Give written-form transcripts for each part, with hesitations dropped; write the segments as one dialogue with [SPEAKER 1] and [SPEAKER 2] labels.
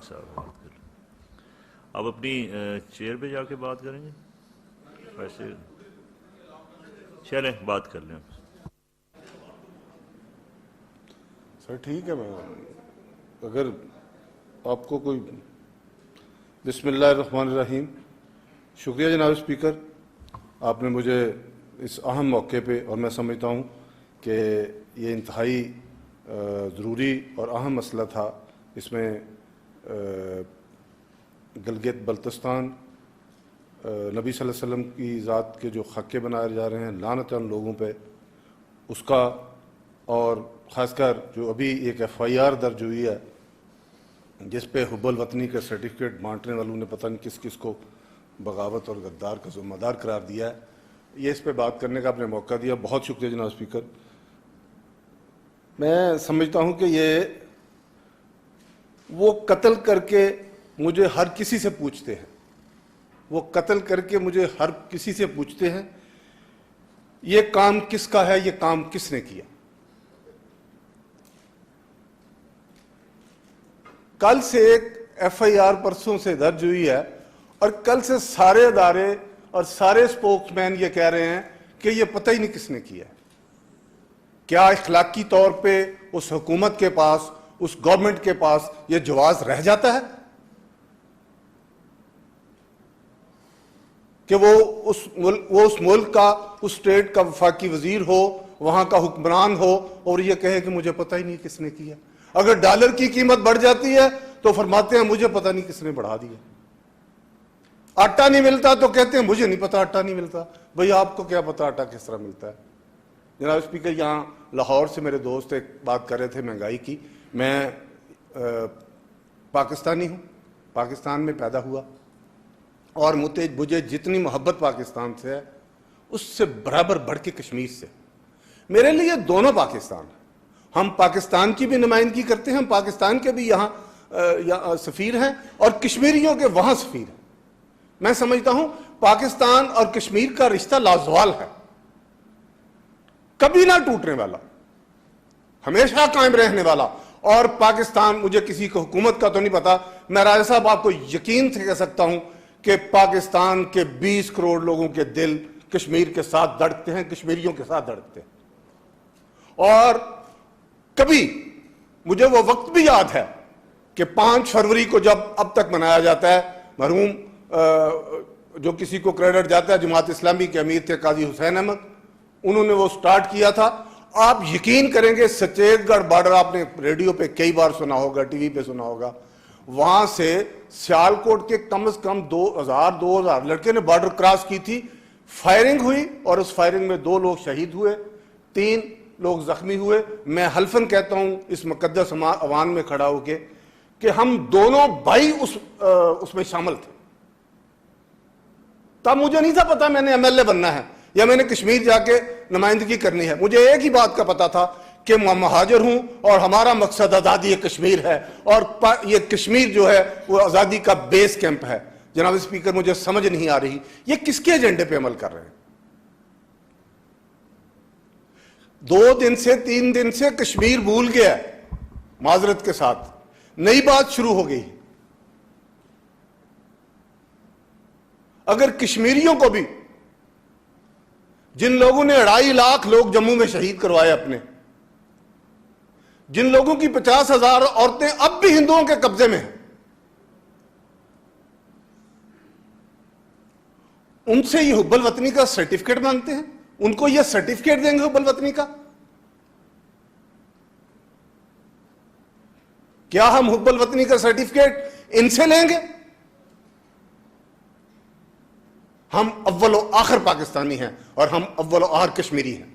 [SPEAKER 1] صاحب بات کر لیں. آپ اپنی چیئر پہ جا کے بات کریں گے؟ ویسے چلیں بات کر لیں.
[SPEAKER 2] سر ٹھیک ہے، میں اگر آپ کو کوئی بسم اللہ الرحمن الرحیم. شکریہ جناب اسپیکر، آپ نے مجھے اس اہم موقع پہ، اور میں سمجھتا ہوں کہ یہ انتہائی ضروری اور اہم مسئلہ تھا. اس میں گلگت بلتستان، نبی صلی اللہ علیہ وسلم کی ذات کے جو خاکے بنائے جا رہے ہیں، لعنت ان لوگوں پہ، اس کا، اور خاص کر جو ابھی ایک FIR درج ہوئی ہے جس پہ حب الوطنی کے سرٹیفکیٹ بانٹنے والوں نے پتہ نہیں کس کس کو بغاوت اور غدار کا ذمہ دار قرار دیا ہے. یہ اس پہ بات کرنے کا آپ نے موقع دیا، بہت شکریہ جناب اسپیکر. میں سمجھتا ہوں کہ یہ وہ قتل کر کے مجھے ہر کسی سے پوچھتے ہیں، وہ قتل کر کے مجھے ہر کسی سے پوچھتے ہیں یہ کام کس کا ہے، یہ کام کس نے کیا. کل سے ایک FIR پرسوں سے درج ہوئی ہے، اور کل سے سارے ادارے اور سارے اسپوکس مین یہ کہہ رہے ہیں کہ یہ پتہ ہی نہیں کس نے کیا ہے. کیا اخلاقی طور پہ اس حکومت کے پاس، اس گورنمنٹ کے پاس یہ جواز رہ جاتا ہے کہ وہ اس ملک کا، اس اسٹیٹ کا وفاقی وزیر ہو، وہاں کا حکمران ہو، اور یہ کہے کہ مجھے پتہ ہی نہیں کس نے کیا. اگر ڈالر کی قیمت بڑھ جاتی ہے تو فرماتے ہیں مجھے پتہ نہیں کس نے بڑھا دیا. آٹا نہیں ملتا تو کہتے ہیں مجھے نہیں پتا آٹا نہیں ملتا. بھئی آپ کو کیا پتا آٹا کس طرح ملتا ہے؟ جناب اسپیکر، یہاں لاہور سے میرے دوست ایک بات کر رہے تھے مہنگائی کی. میں پاکستانی ہوں، پاکستان میں پیدا ہوا، اور مجھے جتنی محبت پاکستان سے ہے اس سے برابر بڑھ کے کشمیر سے. میرے لیے دونوں پاکستان ہیں. ہم پاکستان کی بھی نمائندگی کرتے ہیں، ہم پاکستان کے بھی یہاں سفیر ہیں، اور کشمیریوں کے وہاں سفیر ہیں. میں سمجھتا ہوں پاکستان اور کشمیر کا رشتہ لازوال ہے، کبھی نہ ٹوٹنے والا، ہمیشہ قائم رہنے والا. اور پاکستان، مجھے کسی کو حکومت کا تو نہیں پتا، میں راجہ صاحب آپ کو یقین سے کہہ سکتا ہوں کہ پاکستان کے 20 کروڑ لوگوں کے دل کشمیر کے ساتھ دھڑکتے ہیں، کشمیریوں کے ساتھ دھڑکتے ہیں. اور کبھی مجھے وہ وقت بھی یاد ہے کہ 5 فروری کو جب اب تک منایا جاتا ہے، مرحوم جو کسی کو کریڈٹ جاتا ہے جماعت اسلامی کے امیر تھے قاضی حسین احمد، انہوں نے وہ سٹارٹ کیا تھا. آپ یقین کریں گے سچیت گڑھ بارڈر آپ نے ریڈیو پہ کئی بار سنا ہوگا، ٹی وی پہ سنا ہوگا، وہاں سے سیالکوٹ کے کم از کم 2000 لڑکے نے بارڈر کراس کی تھی. فائرنگ ہوئی اور اس فائرنگ میں 2 لوگ شہید ہوئے، 3 لوگ زخمی ہوئے. میں حلفاً کہتا ہوں اس مقدس اوان میں کھڑا ہو کے کہ ہم دونوں بھائی اس میں شامل تھے. تب مجھے نہیں تھا پتا میں نے MLA بننا ہے یا میں نے کشمیر جا کے نمائندگی کرنی ہے. مجھے ایک ہی بات کا پتا تھا کہ میں مہاجر ہوں اور ہمارا مقصد آزادی کشمیر ہے، اور یہ کشمیر جو ہے وہ آزادی کا بیس کیمپ ہے. جناب اسپیکر، مجھے سمجھ نہیں آ رہی یہ کس کے ایجنڈے پہ عمل کر رہے ہیں. 2 دن سے 3 دن سے کشمیر بھول گیا ہے، معذرت کے ساتھ نئی بات شروع ہو گئی. اگر کشمیریوں کو بھی، جن لوگوں نے 2.5 لاکھ لوگ جموں میں شہید کروائے اپنے، جن لوگوں کی 50,000 عورتیں اب بھی ہندوؤں کے قبضے میں ہیں، ان سے یہ حب الوطنی کا سرٹیفکیٹ مانگتے ہیں، ان کو یہ سرٹیفکیٹ دیں گے حب الوطنی کا؟ کیا ہم حب الوطنی کا سرٹیفکیٹ ان سے لیں گے؟ ہم اول و آخر پاکستانی ہیں اور ہم اول و آخر کشمیری ہیں.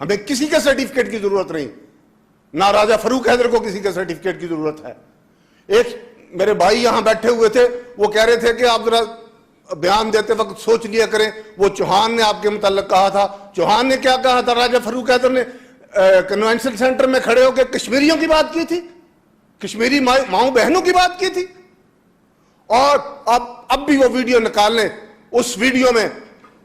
[SPEAKER 2] ہمیں کسی کے سرٹیفکیٹ کی ضرورت نہیں، نہ راجہ فاروق حیدر کو کسی کے سرٹیفکیٹ کی ضرورت ہے. ایک میرے بھائی یہاں بیٹھے ہوئے تھے، وہ کہہ رہے تھے کہ آپ ذرا بیان دیتے وقت سوچ لیا کریں. وہ چوہان نے آپ کے متعلق کہا تھا. چوہان نے کیا کہا تھا؟ راجہ فاروق حیدر نے کنونشن سینٹر میں کھڑے ہو کے کشمیریوں کی بات کی تھی، کشمیری ماؤں بہنوں کی بات کی تھی. اور اب بھی وہ ویڈیو نکال لیں، اس ویڈیو میں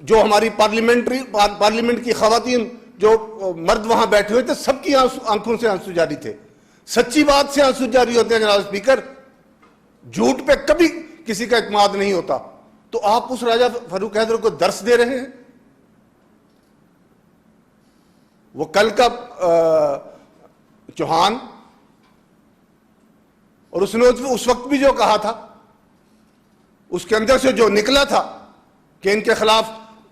[SPEAKER 2] جو ہماری پارلیمنٹ کی خواتین، جو مرد وہاں بیٹھے ہوئے تھے، سب کی آنکھوں سے آنسو جاری تھے. سچی بات سے آنسو جاری ہوتے ہیں جناب اسپیکر. جھوٹ پہ کبھی کسی کا اعتماد نہیں ہوتا، تو آپ اس راجہ فاروق حیدر کو درس دے رہے ہیں؟ وہ کل کا چوہان، اور اس نے اس وقت بھی جو کہا تھا، اس کے اندر سے جو نکلا تھا کہ ان کے خلاف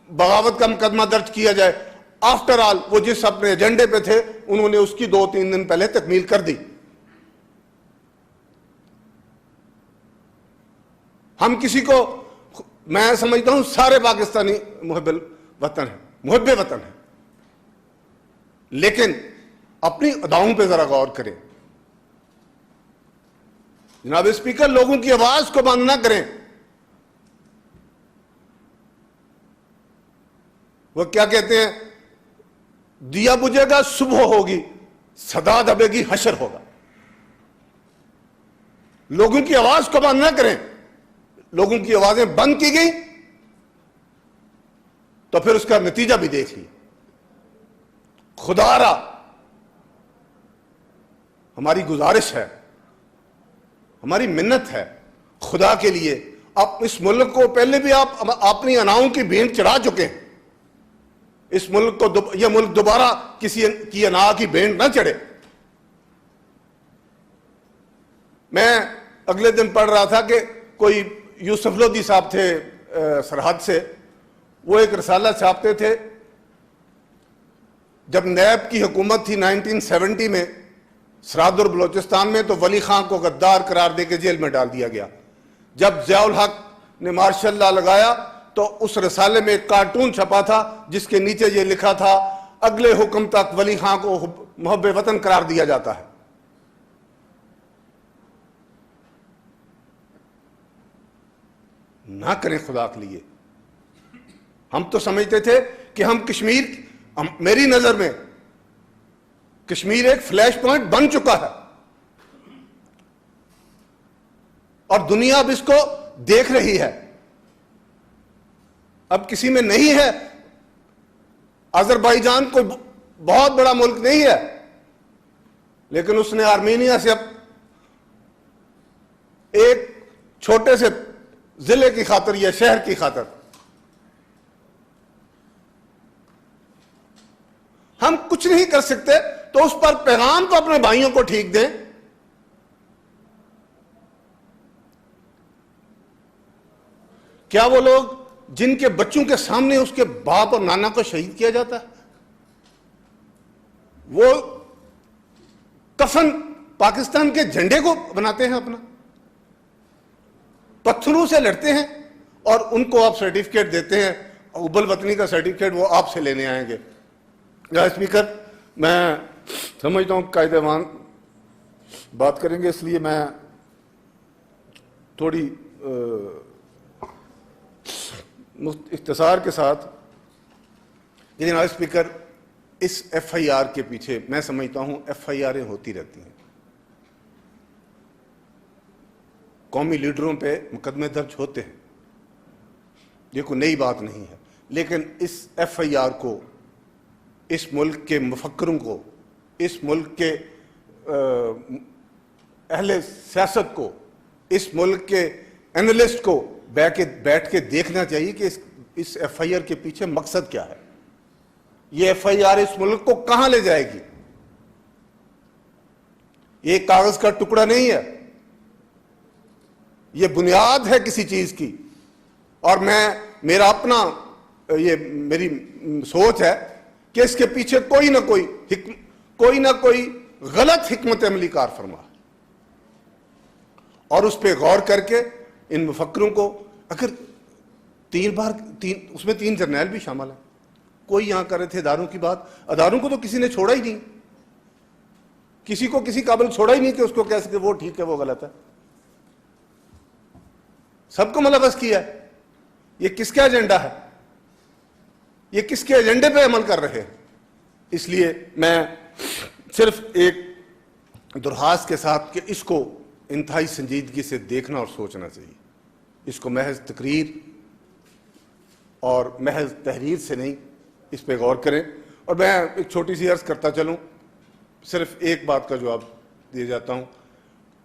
[SPEAKER 2] بغاوت کا مقدمہ درج کیا جائے، آفٹر آل وہ جس اپنے ایجنڈے پہ تھے انہوں نے اس کی 2-3 دن پہلے تکمیل کر دی۔ ہم کسی کو، میں سمجھتا ہوں سارے پاکستانی محب وطن ہیں، محب وطن ہیں، لیکن اپنی اداؤں پہ ذرا غور کریں۔ جناب اسپیکر، لوگوں کی آواز کو بند نہ کریں۔ وہ کیا کہتے ہیں، دیا بجھے گا صبح ہوگی، صدا دبے گی حشر ہوگا۔ لوگوں کی آواز کو بند نہ کریں۔ لوگوں کی آوازیں بند کی گئی تو پھر اس کا نتیجہ بھی دیکھ لی۔ خدا را ہماری گزارش ہے، ہماری منت ہے، خدا کے لیے آپ اس ملک کو، پہلے بھی آپ اپنی اناؤں کی بھینٹ چڑھا چکے ہیں، اس ملک کو، یہ ملک دوبارہ کسی کی انا کی بھینٹ نہ چڑھے۔ میں اگلے دن پڑھ رہا تھا کہ کوئی یوسف لودھی صاحب تھے سرحد سے، وہ ایک رسالہ چھاپتے تھے۔ جب نیب کی حکومت تھی 1970 میں سرحد اور بلوچستان میں، تو ولی خان کو غدار قرار دے کے جیل میں ڈال دیا گیا۔ جب ضیاء الحق نے مارشل لا لگایا تو اس رسالے میں ایک کارٹون چھپا تھا جس کے نیچے یہ لکھا تھا، اگلے حکم تک ولی خان کو محب وطن قرار دیا جاتا ہے۔ نہ کریں خدا کے لیے۔ ہم تو سمجھتے تھے کہ ہم کشمیر، میری نظر میں کشمیر ایک فلیش پوائنٹ بن چکا ہے، اور دنیا اب اس کو دیکھ رہی ہے۔ اب کسی میں نہیں ہے، آذربائیجان کوئی بہت بڑا ملک نہیں ہے، لیکن اس نے آرمینیا سے اب ایک چھوٹے سے ضلع کی خاطر یا شہر کی خاطر، ہم کچھ نہیں کر سکتے، تو اس پر پیغام تو اپنے بھائیوں کو ٹھیک دیں۔ کیا وہ لوگ جن کے بچوں کے سامنے اس کے باپ اور نانا کو شہید کیا جاتا ہے، وہ کفن پاکستان کے جھنڈے کو بناتے ہیں اپنا، پتھروں سے لڑتے ہیں، اور ان کو آپ سرٹیفکیٹ دیتے ہیں، حب الوطنی کا سرٹیفکیٹ وہ آپ سے لینے آئیں گے؟ اسپیکر، میں سمجھتا ہوں قائدوان بات کریں گے، اس لیے میں تھوڑی اختصار کے ساتھ، جناب اسپیکر، اس ایف آئی آر کے پیچھے میں سمجھتا ہوں ایف آئی آریں ہوتی رہتی ہیں، قومی لیڈروں پہ مقدمے درج ہوتے ہیں، یہ کوئی نئی بات نہیں ہے، لیکن اس ایف آئی آر کو اس ملک کے مفکروں کو، اس ملک کے اہل سیاست کو، اس ملک کے اینالسٹ کو بیٹھ کے دیکھنا چاہیے کہ اس ایف آئی آر کے پیچھے مقصد کیا ہے۔ یہ ایف آئی آر اس ملک کو کہاں لے جائے گی؟ یہ کاغذ کا ٹکڑا نہیں ہے، یہ بنیاد ہے کسی چیز کی، اور میرا اپنا یہ میری سوچ ہے کہ اس کے پیچھے کوئی نہ کوئی غلط حکمت عملی کار فرما ہے، اور اس پہ غور کر کے ان مفکروں کو، اگر اس میں 3 جرنیل بھی شامل ہیں، کوئی یہاں کر رہے تھے اداروں کی بات، اداروں کو تو کسی نے چھوڑا ہی نہیں، کسی کو کسی قابل چھوڑا ہی نہیں کہ اس کو کہہ سکے وہ ٹھیک ہے وہ غلط ہے، سب کو ملوث کیا ہے۔ یہ کس کا ایجنڈا ہے؟ یہ کس کے ایجنڈے پہ عمل کر رہے ہیں؟ اس لیے میں صرف ایک درخواست کے ساتھ کہ اس کو انتہائی سنجیدگی سے دیکھنا اور سوچنا چاہیے، اس کو محض تقریر اور محض تحریر سے نہیں، اس پہ غور کریں۔ اور میں ایک چھوٹی سی عرض کرتا چلوں، صرف ایک بات کا جواب دے جاتا ہوں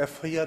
[SPEAKER 2] FIR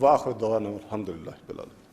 [SPEAKER 2] واخر دعوانا الحمدللہ رب العالمین.